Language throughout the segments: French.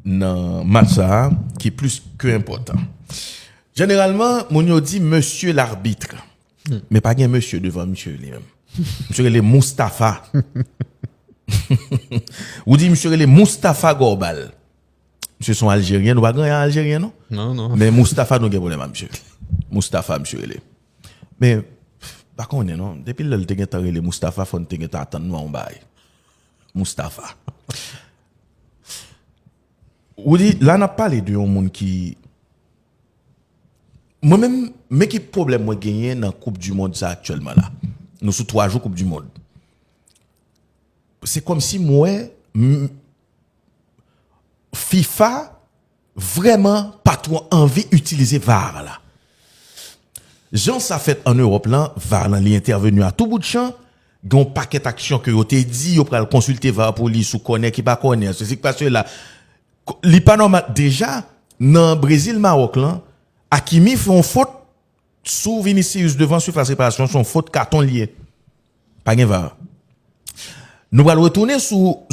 dans match ça qui est plus que important. Généralement, mon dit monsieur l'arbitre. Mais pas un monsieur devant monsieur lui-même. Monsieur les Moustapha. Ou dit monsieur les Moustapha Gorbal. Monsieur sont algériens, nous pas grand algérien non? Non. Mais Moustapha nous gagne problème monsieur. Moustapha monsieur les. Mais par contre non, depuis le te gagne les Moustapha faut te gagne attendre moi on bail. Moustapha. Ou dit là n'a parlé de un monde qui moi-même mais qui problème moi gagner dans Coupe du monde ça actuellement là. Nous sous 3 jours Coupe du monde. C'est comme si moi FIFA vraiment pas trop envie d'utiliser VAR là. Jean ça fait en Europe là, VAR là, il est intervenu à tout bout de champ, gon paquet d'action que yo te dit yo pral consulter VAR police ou connaît qui pas connaît, ceci parce que là li pas normal déjà dans Brésil Maroc là, Hakimi fait une faute sous Vinicius devant surface réparation, son faute carton lié. Pas gen VAR. Nous allons retourner sous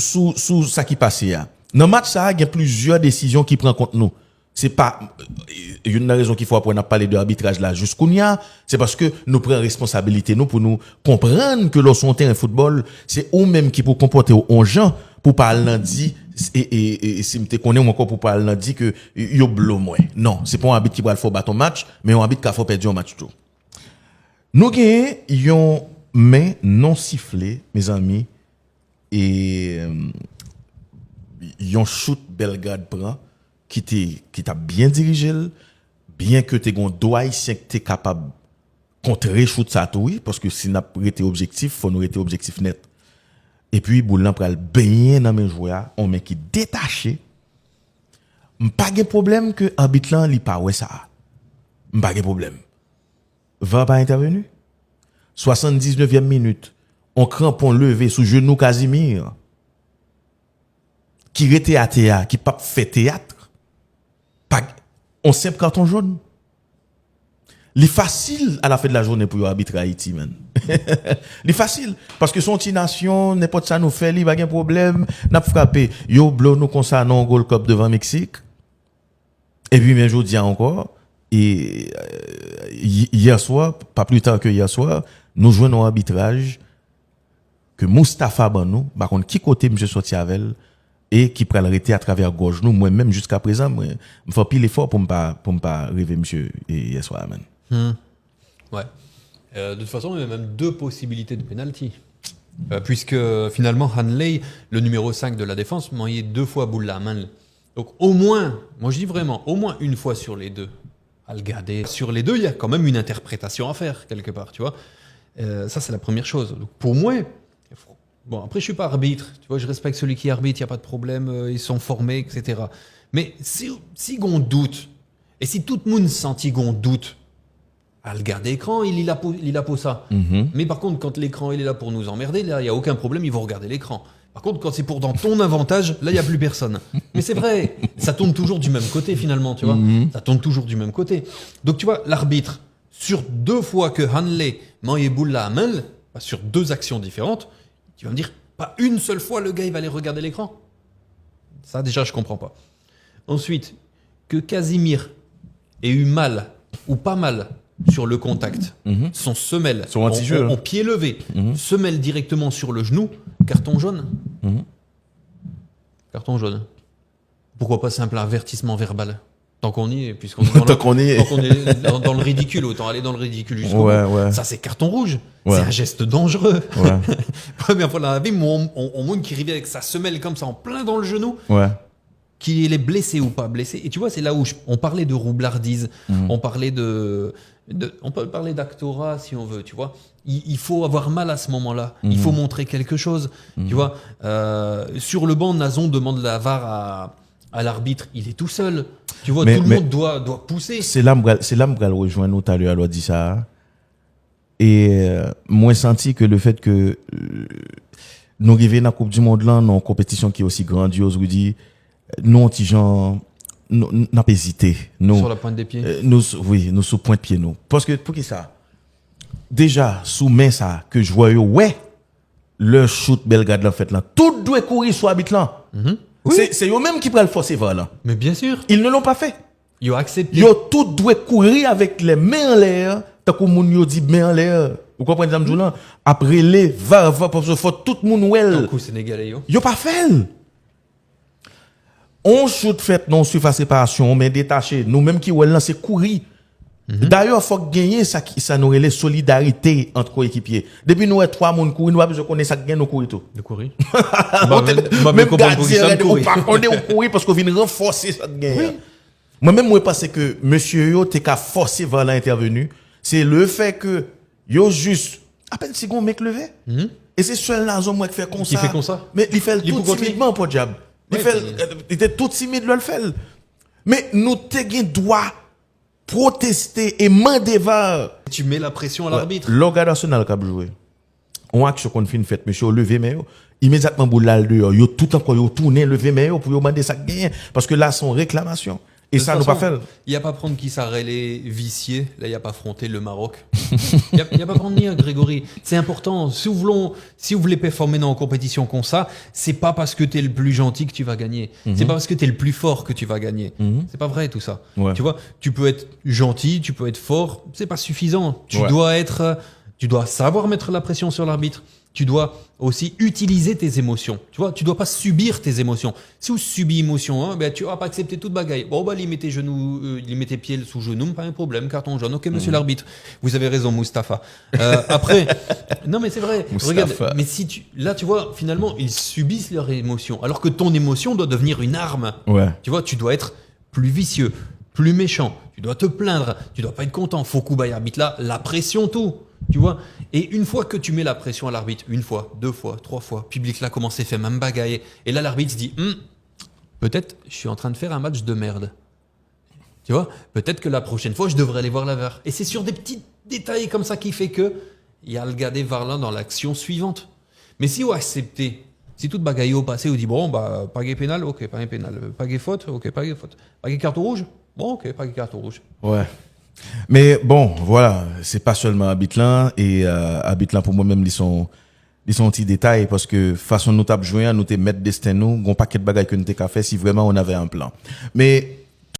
ça qui passe là. Dans le match, ça, il y a plusieurs décisions qui prennent compte nous. C'est pas une raison qu'il faut apprendre à parler de l'arbitrage là jusqu'où il y a, c'est parce que nous prenons responsabilité nous pour nous comprendre que lorsqu'on terrain football, c'est eux même qui pour comporter aux gens pour pas lundi et si me te connais encore pour pas lundi que yo blo moins. Non, c'est pas un arbitre qui va le faire battre un match, mais un arbitre qui va faire perdre un match tout. Nous gagnons yon main non sifflé, mes amis, et yon shoot Belgrade prend qui t'a bien dirigé, bien que t'es gon doigt ici que t'es capable contrer shoot ça tout oui parce que si n'a pas été objectif, faut nous être objectif net. Et puis boule pral baigner dans mes joueurs, on met qui détaché. Pas de problème que arbitre là li pas ouais ça. Pas de problème. Va pas intervenu. 79e minute, on crampon levé sous genou Casimir. Qui était à théâtre, qui pas fait théâtre. On simple carton jaune. C'est facile à la fin de la journée pour arbitrer Haïti, man. C'est facile. Parce que son petite nation, n'importe ça nous fait, il n'y a pas de problème. N'a pas frappé. Yo, blo, nous concernons un Gold Cup devant Mexique. Et puis, mais je dis encore, et hier soir, pas plus tard que hier soir, nous jouons un arbitrage que Moustapha Banou, par contre, qui côté monsieur sorti avec elle, et qui prend l'arrêter à travers gauche nous moi-même jusqu'à présent moi me faire pile effort pour me pas rêver monsieur hier soir man. Ouais. De toute façon il y a même 2 possibilités de penalty. Puisque finalement Hanley, le numéro 5 de la défense, m'a eu 2 fois boule la main. Donc au moins, moi je dis vraiment au moins une fois sur les 2 à le garder. Sur les 2, il y a quand même une interprétation à faire quelque part, tu vois. Ça c'est la première chose. Donc pour moi bon, après, je suis pas arbitre. Tu vois, je respecte celui qui arbitre, il n'y a pas de problème, ils sont formés, etc. Mais si on doute, et si tout le monde sentit qu'on doute, à le garder l'écran, il est là pour ça. Mm-hmm. Mais par contre, quand l'écran il est là pour nous emmerder, là, il n'y a aucun problème, ils vont regarder l'écran. Par contre, quand c'est pour dans ton avantage, là, il n'y a plus personne. Mais c'est vrai, ça tourne toujours du même côté, finalement, tu vois. Mm-hmm. Ça tourne toujours du même côté. Donc, tu vois, l'arbitre, sur 2 fois que Hanley m'a boule la main, sur 2 actions différentes, tu vas me dire, pas une seule fois le gars il va aller regarder l'écran. Ça déjà je comprends pas. Ensuite, que Casimir ait eu mal ou pas mal sur le contact, son semelle, en pied levé, semelle directement sur le genou, carton jaune. Carton jaune. Pourquoi pas simple avertissement verbal? Tant qu'on y est, puisqu'on est dans le ridicule, autant aller dans le ridicule jusqu'au bout. Ouais. Ça, c'est carton rouge. Ouais. C'est un geste dangereux. Ouais. Première fois dans la vie, on montre qui arrivait avec sa semelle comme ça, en plein dans le genou. Ouais. Qu'il est blessé ou pas blessé. Et tu vois, c'est là où on parlait de roublardise. On parlait on peut parler d'actorat si on veut, tu vois. Il faut avoir mal à ce moment-là. Il faut montrer quelque chose. Tu vois, sur le banc, Nazon demande la VAR à l'arbitre, il est tout seul. Tu vois, tout le monde doit pousser. C'est là que je rejoins nous tout à l'heure, dit ça. Et moi, senti que le fait que nous arrivons dans la Coupe du Monde là, dans une compétition qui est aussi grandiose, vous dit, nous, petits gens, nous n'avons pas hésité. Sur la pointe des pieds? Nous sous pointe de pied, nous. Parce que, pour qui ça? Déjà, sous main ça, que je vois, ouais, le shoot Belgrade là, fait là, tout doit courir sur l'arbitre là. Oui. C'est eux-mêmes qui prennent le forcer VAR là. Mais bien sûr, Ils ne l'ont pas fait. ils ont accepté. Yo tout doit courir avec les mains en l'air, tant que moun yo dit mains en l'air. Vous comprenez ça m'dou là? Après les VAR parce que faut tout le monde Un well. coup sénégalais, yo. Yo pas fait. On shoot fait non surface réparation, mais détaché. Nous même qui well là c'est courir. D'ailleurs, faut gagner ça nous relève solidarité entre coéquipiers. Depuis nous trois moun courir, nous pas besoin connaître ça gagne nous courir tout. De courir. Même gardien on pas connaître courir parce qu'on vient renforcer ça gagne. Moi-même moi pense que monsieur yo t'es qu'à forcer vers l'intervenu, c'est le fait que yo juste à peine si gon mec levé. Et c'est seul la zone moi qui fait comme ça. Qui fait comme ça. Mais il fait tout pour timidement pour diable. Il fait il était tout timide le fait. Mais nous te gain droit protester et demander VAR. Tu mets la pression à l'arbitre. L'organe national qui a joué. On action qu'on fait fait monsieur lever mais immédiatement boule là dehors, yo tout encore yo tourner lever mais pour demander ça gain parce que là son réclamation et ça nous pas fait. Il y a pas prendre qui ça les viciés, là il y a pas affronter le Maroc. Il y a pas prendre ni Grégory, c'est important. Si vous voulez performer dans une compétition comme ça, c'est pas parce que tu es le plus gentil que tu vas gagner. C'est pas parce que tu es le plus fort que tu vas gagner. C'est pas vrai tout ça. Ouais. Tu vois, tu peux être gentil, tu peux être fort, c'est pas suffisant. Tu dois savoir mettre la pression sur l'arbitre. Tu dois aussi utiliser tes émotions. Tu vois, tu dois pas subir tes émotions. Si vous subissez émotion, hein, ben tu vas pas accepter toute bagaille. Bon, bah, il met tes genoux, il met tes pieds sous genoux, pas un problème, carton jaune. Ok, monsieur l'arbitre. Vous avez raison, Mustapha. Après, non, mais c'est vrai. Mustapha. Regarde, mais là, tu vois, finalement, ils subissent leur émotion. Alors que ton émotion doit devenir une arme. Ouais. Tu vois, tu dois être plus vicieux, plus méchant. Tu dois te plaindre. Tu dois pas être content. Faut coup bail arbitre là, la pression, tout. Tu vois, et une fois que tu mets la pression à l'arbitre, une fois, deux fois, trois fois, public là commence à faire même bagaille, et là l'arbitre se dit, peut-être je suis en train de faire un match de merde. Tu vois, peut-être que la prochaine fois je devrais aller voir la VAR. Et c'est sur des petits détails comme ça qui fait que il y a le gars des VAR là dans l'action suivante. Mais si vous acceptez, si toute bagaille au passé, vous dit bon bah pas gay pénal, ok pas gay pénal, pas gay faute, ok pas gay faute, pas gay carton rouge, bon ok pas gay carton rouge. Ouais. Mais bon, voilà, c'est pas seulement Abitlan et Abitlan pour moi-même ils sont petits détails parce que façon nous tape jouer, nous te mettre destin nous, gon paquet de bagages que nous t'ai qu'à faire si vraiment on avait un plan. Mais